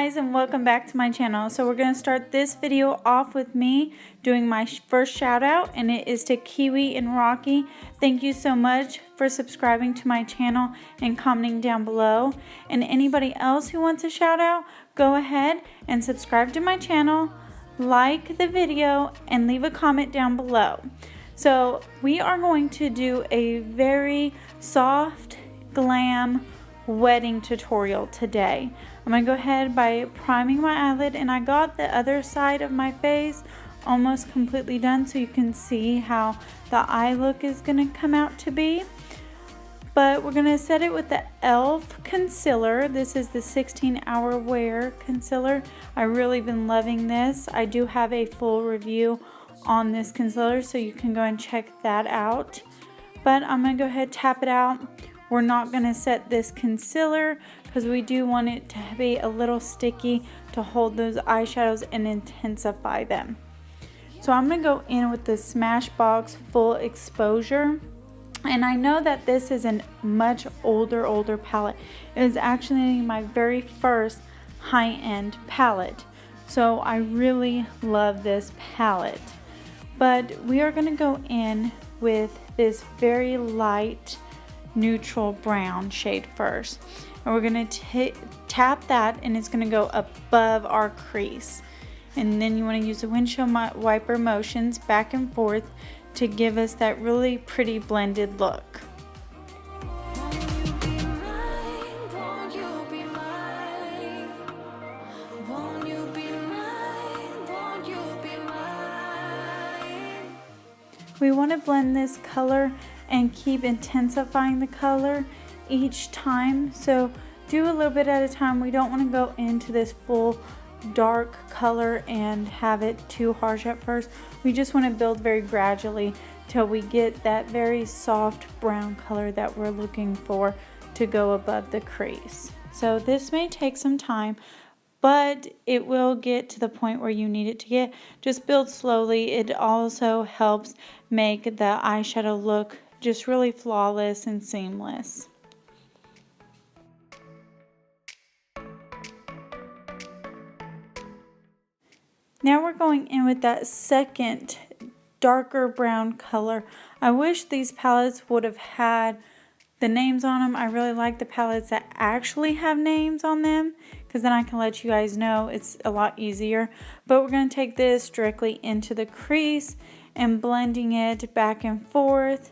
guys, and welcome back to my channel. So we're going to start this video off with me doing my first shout out, and it is to Kiwi and Rocky. Thank you so much for subscribing to my channel and commenting down below. And anybody else who wants a shout out, go ahead and subscribe to my channel, like the video, and leave a comment down below. So we are going to do a very soft glam wedding tutorial today. I'm going to go ahead by priming my eyelid, and I got the other side of my face almost completely done so you can see how the eye look is going to come out to be. But we're going to set it with the E.L.F. concealer. This is the 16-hour wear concealer. I've really been loving this. I do have a full review on this concealer, so you can go and check that out. But I'm going to go ahead and tap it out. We're not going to set this concealer because we do want it to be a little sticky to hold those eyeshadows and intensify them. So I'm going to go in with the Smashbox Full Exposure. And I know that this is a much older palette. It is actually my very first high-end palette. So I really love this palette. But we are going to go in with this very light neutral brown shade first, and we're going to tap that, and it's going to go above our crease. And then you want to use the windshield wiper motions back and forth to give us that really pretty blended look. We want to blend this color and keep intensifying the color each time. So do a little bit at a time. We don't want to go into this full dark color and have it too harsh at first. We just want to build very gradually till we get that very soft brown color that we're looking for to go above the crease. So this may take some time, but it will get to the point where you need it to get. Just build slowly. It also helps make the eyeshadow look just really flawless and seamless. Now we're going in with that second darker brown color. I wish these palettes would have had the names on them. I really like the palettes that actually have names on them, because then I can let you guys know. It's a lot easier. But we're going to take this directly into the crease and blending it back and forth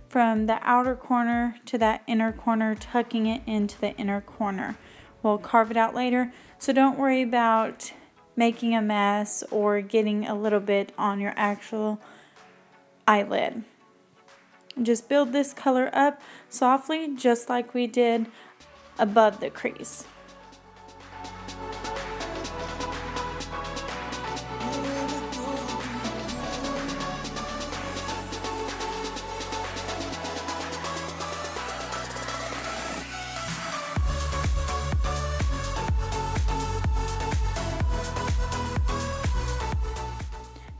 from the outer corner to that inner corner, tucking it into the inner corner. We'll carve it out later, so don't worry about making a mess or getting a little bit on your actual eyelid. Just build this color up softly, just like we did above the crease.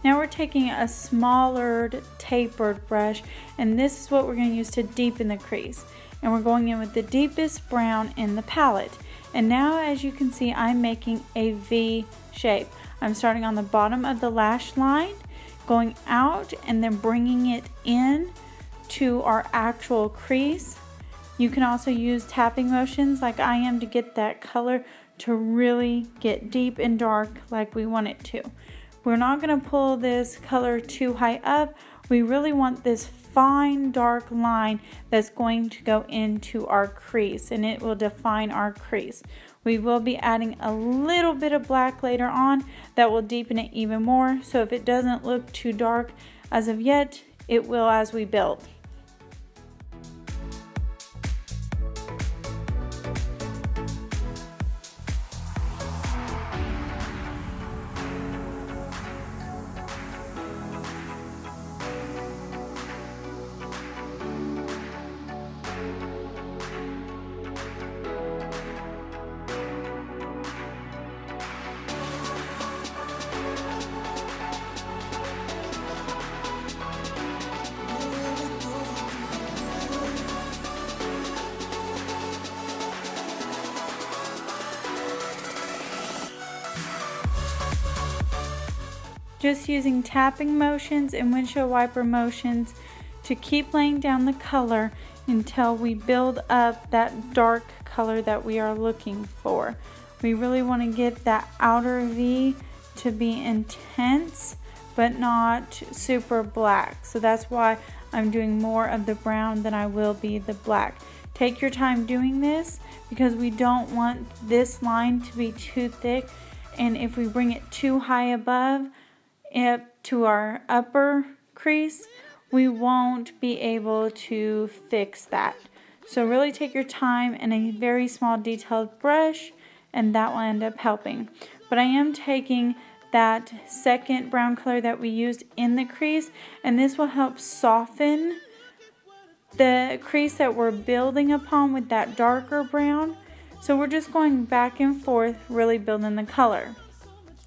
Now we're taking a smaller tapered brush, and this is what we're going to use to deepen the crease. And we're going in with the deepest brown in the palette. And now, as you can see, I'm making a V shape. I'm starting on the bottom of the lash line, going out, and then bringing it in to our actual crease. You can also use tapping motions like I am to get that color to really get deep and dark like we want it to. We're not going to pull this color too high up. We really want this fine dark line that's going to go into our crease, and it will define our crease. We will be adding a little bit of black later on that will deepen it even more. So if it doesn't look too dark as of yet, it will as we build. just using tapping motions and windshield wiper motions to keep laying down the color until we build up that dark color that we are looking for. We really want to get that outer V to be intense but not super black. So that's why I'm doing more of the brown than I will be the black. Take your time doing this because we don't want this line to be too thick, and if we bring it too high above up to our upper crease, we won't be able to fix that. So really take your time and a very small detailed brush, and that will end up helping. But I am taking that second brown color that we used in the crease, and this will help soften the crease that we're building upon with that darker brown. So we're just going back and forth, really building the color.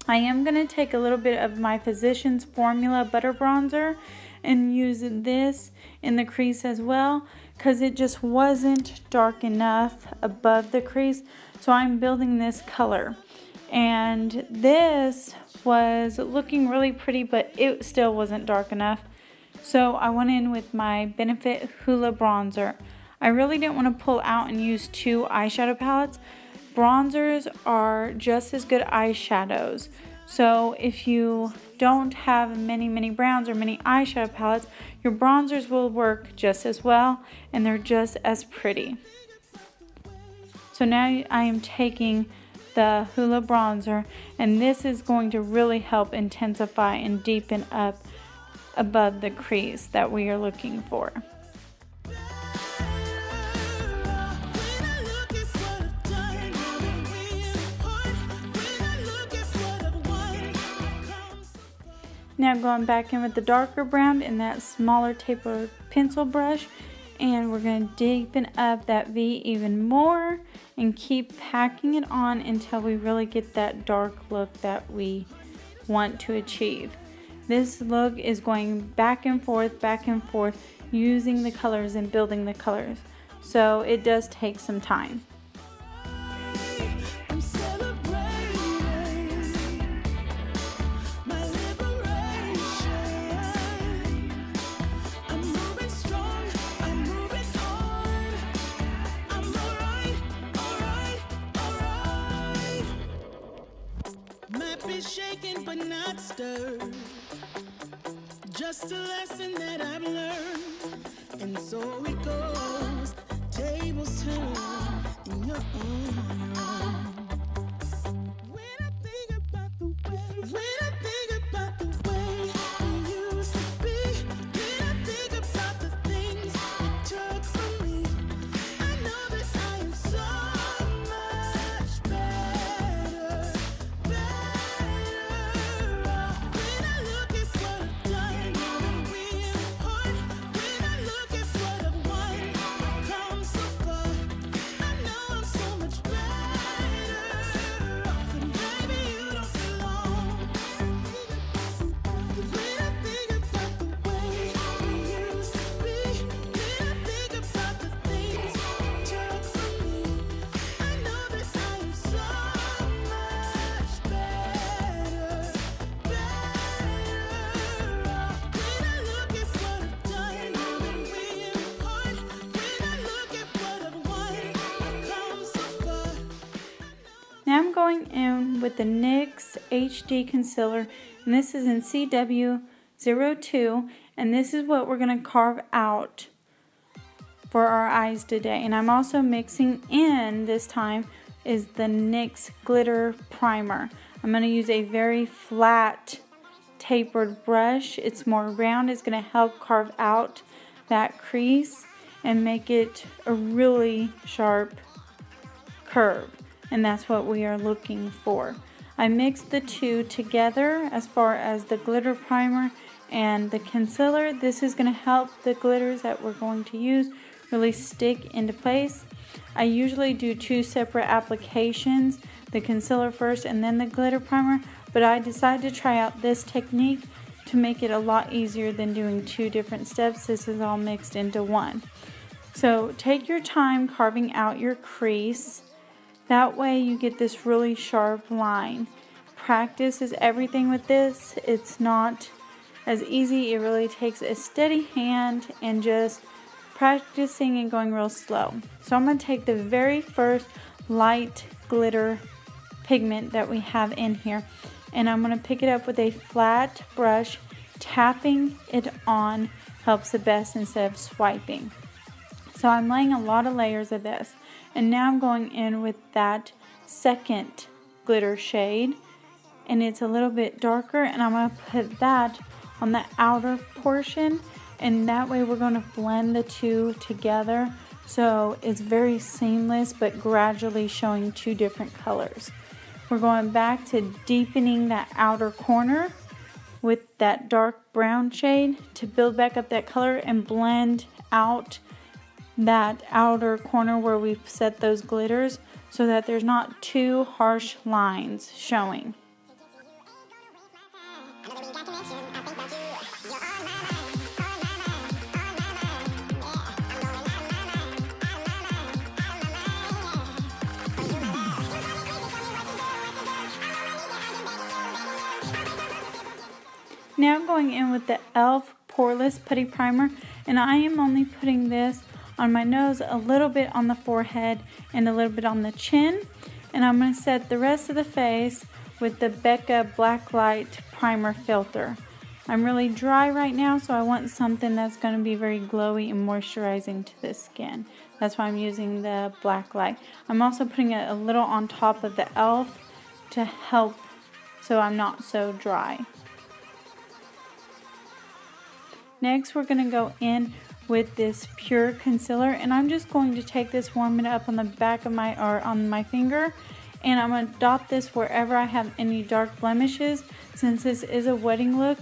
I am going to take a little bit of my Physicians Formula Butter Bronzer and use this in the crease as well, because it just wasn't dark enough above the crease. So I'm building this color, and this was looking really pretty, but it still wasn't dark enough. So I went in with my Benefit Hoola bronzer. I really didn't want to pull out and use two eyeshadow palettes. Bronzers are just as good eyeshadows. So if you don't have many browns or many eyeshadow palettes, your bronzers will work just as well, and they're just as pretty. So now I am taking the Hoola bronzer, and this is going to really help intensify and deepen up above the crease that we are looking for. Now going back in with the darker brown in that smaller tapered pencil brush, and we're going to deepen up that V even more and keep packing it on until we really get that dark look that we want to achieve. This look is going back and forth, using the colors and building the colors. So it does take some time. Shaken but not stirred, just a lesson that I've learned, and so it goes. Tables turn in your own. When I think about the way we used to be, when I think about the things you took from me, I know that I am so much better. Now I'm going in with the NYX HD Concealer, and this is in CW02, and this is what we're going to carve out for our eyes today. And I'm also mixing in, this time, is the NYX Glitter Primer. I'm going to use a very flat, tapered brush. It's more round. It's going to help carve out that crease and make it a really sharp curve. And that's what we are looking for. I mixed the two together as far as the glitter primer and the concealer. This is going to help the glitters that we're going to use really stick into place. I usually do two separate applications, the concealer first and then the glitter primer, but I decided to try out this technique to make it a lot easier than doing two different steps. This is all mixed into one. So take your time carving out your crease. That way you get this really sharp line. practice is everything with this. It's not as easy. It really takes a steady hand and just practicing and going real slow. So I'm going to take the very first light glitter pigment that we have in here, and I'm going to pick it up with a flat brush. Tapping it on helps the best instead of swiping. So I'm laying a lot of layers of this, and now I'm going in with that second glitter shade, and it's a little bit darker, and I'm going to put that on the outer portion, and that way we're going to blend the two together so it's very seamless but gradually showing two different colors. We're going back to deepening that outer corner with that dark brown shade to build back up that color and blend out that outer corner where we've set those glitters so that there's not two harsh lines showing. Now I'm going in with the E.L.F. Poreless Putty Primer, and I am only putting this on my nose, a little bit on the forehead, and a little bit on the chin. And I'm going to set the rest of the face with the Becca Backlight Primer Filter. I'm really dry right now, so I want something that's going to be very glowy and moisturizing to the skin. That's why I'm using the Backlight. I'm also putting it a little on top of the E.L.F. to help so I'm not so dry. Next, we're going to go in with this Pur Concealer, and I'm just going to take this, warm it up on the back of my, or on my finger, and I'm going to dot this wherever I have any dark blemishes. Since this is a wedding look,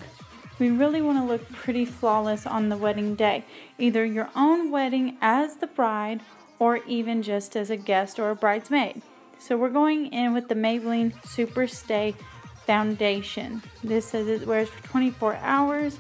we really want to look pretty flawless on the wedding day. Either your own wedding as the bride, or even just as a guest or a bridesmaid. So we're going in with the Maybelline SuperStay Foundation. This says it wears for 24 hours.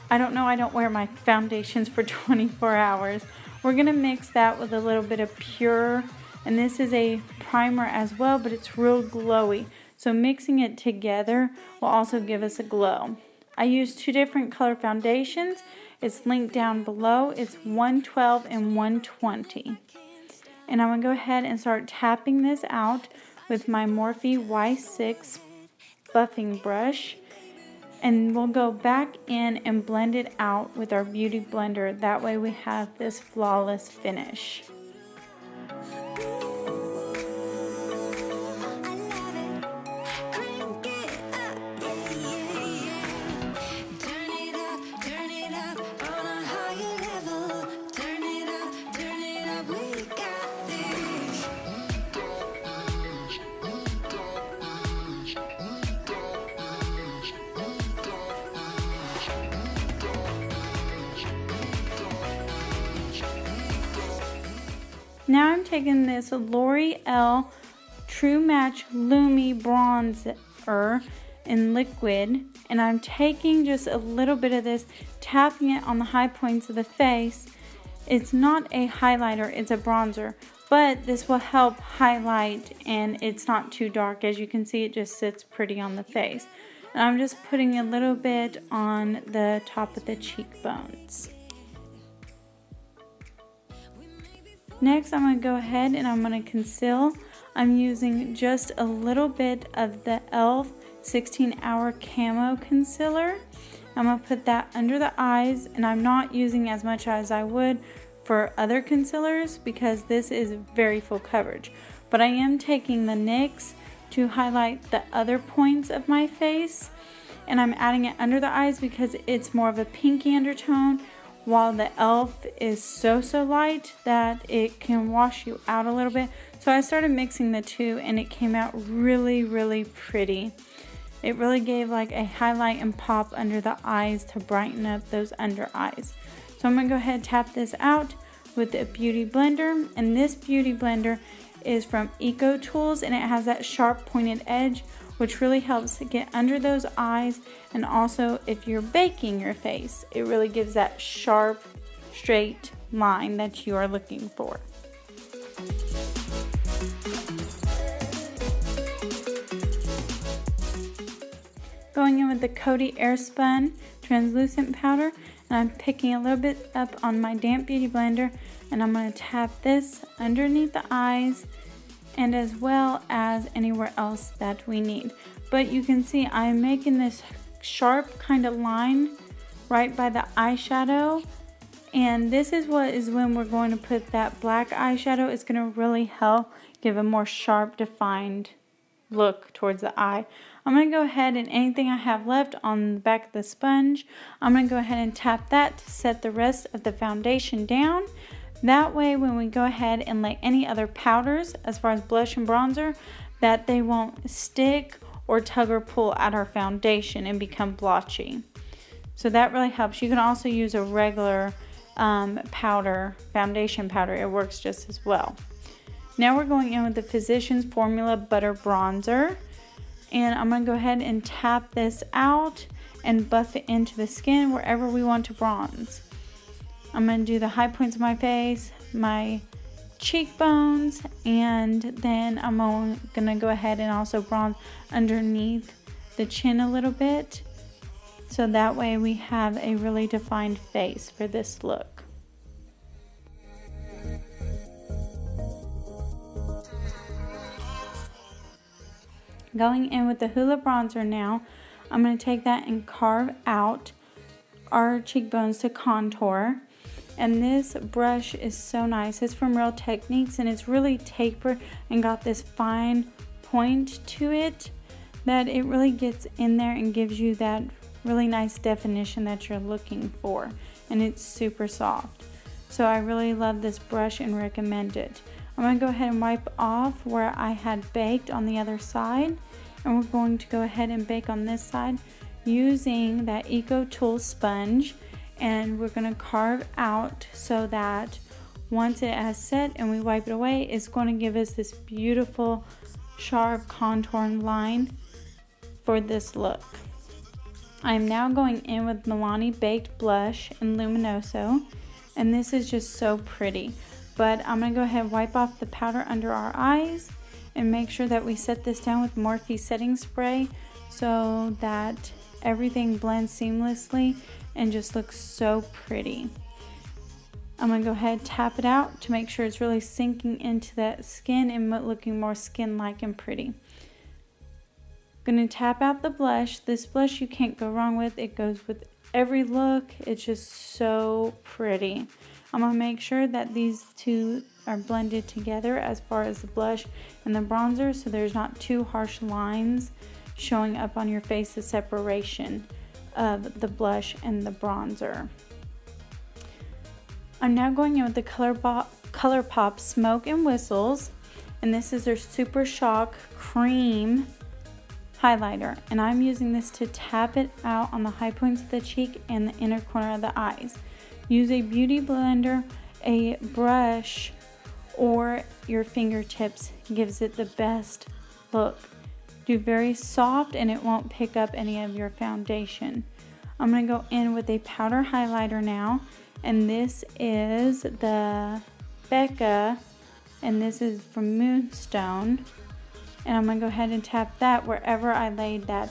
I don't know, I don't wear my foundations for 24 hours. We're going to mix that with a little bit of Pur, and this is a primer as well, but it's real glowy. So mixing it together will also give us a glow. I use two different color foundations. It's linked down below. It's 112 and 120. And I'm going to go ahead and start tapping this out with my Morphe Y6 buffing brush. And we'll go back in and blend it out with our beauty blender. That way we have this flawless finish. Now I'm taking this Loreal True Match Lumi bronzer in liquid, and I'm taking just a little bit of this, tapping it on the high points of the face. It's not a highlighter, it's a bronzer, but this will help highlight, and it's not too dark. As you can see, it just sits pretty on the face. And I'm just putting a little bit on the top of the cheekbones. Next, I'm going to go ahead and I'm going to conceal. I'm using just a little bit of the E.L.F. 16-Hour Camo Concealer. I'm going to put that under the eyes, and I'm not using as much as I would for other concealers because this is very full coverage. But I am taking the NYX to highlight the other points of my face, and I'm adding it under the eyes because it's more of a pinky undertone, while the E.L.F. is so light that it can wash you out a little bit. So I started mixing the two, and it came out really pretty. It really gave like a highlight and pop under the eyes to brighten up those under eyes. So I'm going to go ahead and tap this out with a beauty blender, and this beauty blender is from Eco Tools, and it has that sharp pointed edge, which really helps to get under those eyes. And also if you're baking your face, it really gives that sharp straight line that you are looking for. Going in with the Coty Airspun translucent powder, and I'm picking a little bit up on my damp beauty blender, and I'm going to tap this underneath the eyes and as well as anywhere else that we need. But you can see I'm making this sharp kind of line right by the eyeshadow, and this is when we're going to put that black eyeshadow. It's going to really help give a more sharp defined look towards the eye. I'm going to go ahead and anything I have left on the back of the sponge, I'm going to go ahead and tap that to set the rest of the foundation down. That way when we go ahead and lay any other powders as far as blush and bronzer, that they won't stick or tug or pull at our foundation and become blotchy. So that really helps. You can also use a regular powder, foundation powder. It works just as well. Now we're going in with the Physicians Formula Butter Bronzer. And I'm going to go ahead and tap this out and buff it into the skin wherever we want to bronze. I'm going to do the high points of my face, my cheekbones, and then I'm going to go ahead and also bronze underneath the chin a little bit. So that way we have a really defined face for this look. Going in with the Hoola bronzer now, I'm going to take that and carve out our cheekbones to contour. And this brush is so nice. It's from Real Techniques, and it's really tapered and got this fine point to it that it really gets in there and gives you that really nice definition that you're looking for. And it's super soft. So I really love this brush and recommend it. I'm going to go ahead and wipe off where I had baked on the other side. And we're going to go ahead and bake on this side using that Eco Tool sponge. And we're going to carve out so that once it has set and we wipe it away, it's going to give us this beautiful sharp contouring line for this look. I'm now going in with Milani Baked Blush in Luminoso, and this is just so pretty. But I'm going to go ahead and wipe off the powder under our eyes and make sure that we set this down with Morphe setting spray so that everything blends seamlessly and just looks so pretty. I'm going to go ahead and tap it out to make sure it's really sinking into that skin and looking more skin-like and pretty. Going to tap out the blush. This blush you can't go wrong with. It goes with every look. It's just so pretty. I'm going to make sure that these two are blended together as far as the blush and the bronzer, so there's not too harsh lines showing up on your face, the separation of the blush and the bronzer. I'm now going in with the Colourpop Smoke and Whistles, and this is their Super Shock Cream highlighter, and I'm using this to tap it out on the high points of the cheek and the inner corner of the eyes. Use a beauty blender, a brush, or your fingertips gives it the best look. Do very soft and it won't pick up any of your foundation. I'm going to go in with a powder highlighter now, and this is the Becca, and this is from Moonstone. And I'm going to go ahead and tap that wherever I laid that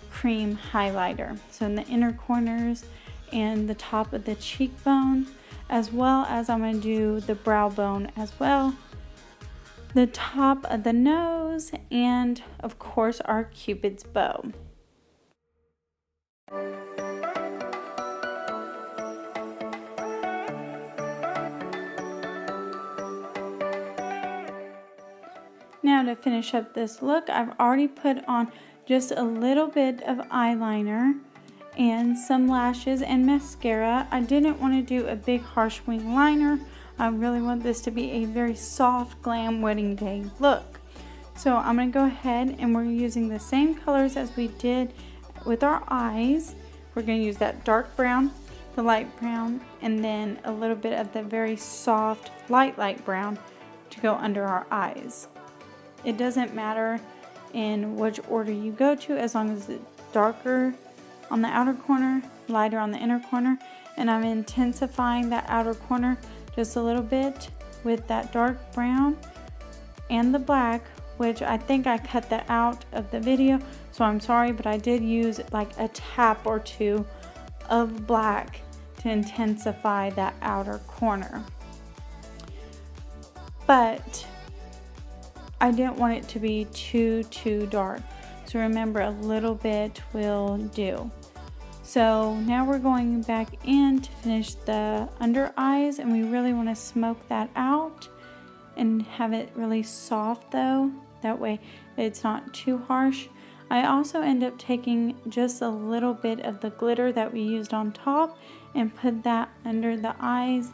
cream highlighter. So in the inner corners and the top of the cheekbone, as well as I'm going to do the brow bone as well, the top of the nose, and of course our Cupid's bow. Now to finish up this look, I've already put on just a little bit of eyeliner and some lashes and mascara. I didn't want to do a big harsh wing liner. I really want this to be a very soft glam wedding day look. So I'm going to go ahead and we're using the same colors as we did with our eyes. We're going to use that dark brown, the light brown, and then a little bit of the very soft light brown to go under our eyes. It doesn't matter in which order you go to, as long as it's darker on the outer corner, lighter on the inner corner. And I'm intensifying that outer corner just a little bit with that dark brown and the black, which I think I cut that out of the video, so So I'm sorry, but I did use like a tap or two of black to intensify that outer corner. But I didn't want it to be too dark. So remember, a little bit will do. So now we're going back in to finish the under eyes, and we really want to smoke that out and have it really soft though. That way it's not too harsh. I also end up taking just a little bit of the glitter that we used on top and put that under the eyes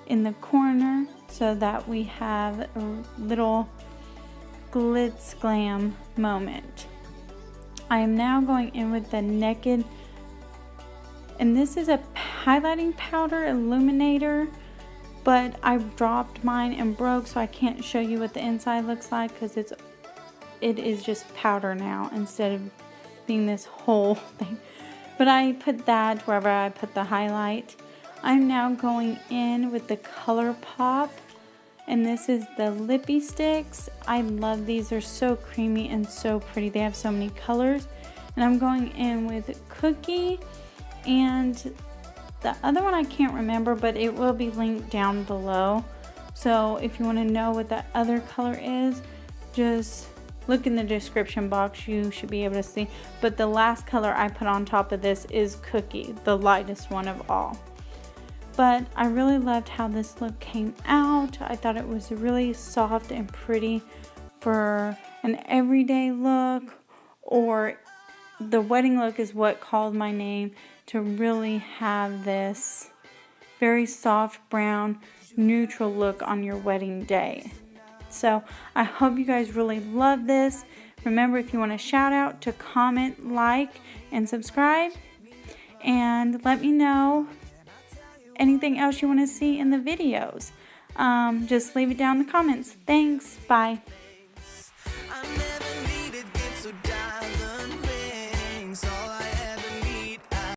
in the corner so that we have a little glitz glam moment. I am now going in with the Naked, and this is a highlighting powder illuminator, but I dropped mine and broke, so I can't show you what the inside looks like because it is just powder now instead of being this whole thing. But I put that wherever I put the highlight. I'm now going in with the Colourpop, and this is the Lippie sticks. I love these. They're so creamy and so pretty. They have so many colors. And I'm going in with Cookie, and the other one I can't remember, but it will be linked down below. So if you want to know what that other color is, just look in the description box. You should be able to see. But the last color I put on top of this is Cookie, the lightest one of all. But I really loved how this look came out. I thought it was really soft and pretty for an everyday look, or the wedding look is what called my name, to really have this very soft brown neutral look on your wedding day. So I hope you guys really love this. Remember, if you want a shout out, to comment, like, and subscribe, and let me know anything else you want to see in the videos. Just leave it down in the comments. Thanks. Bye. I never needed gifts or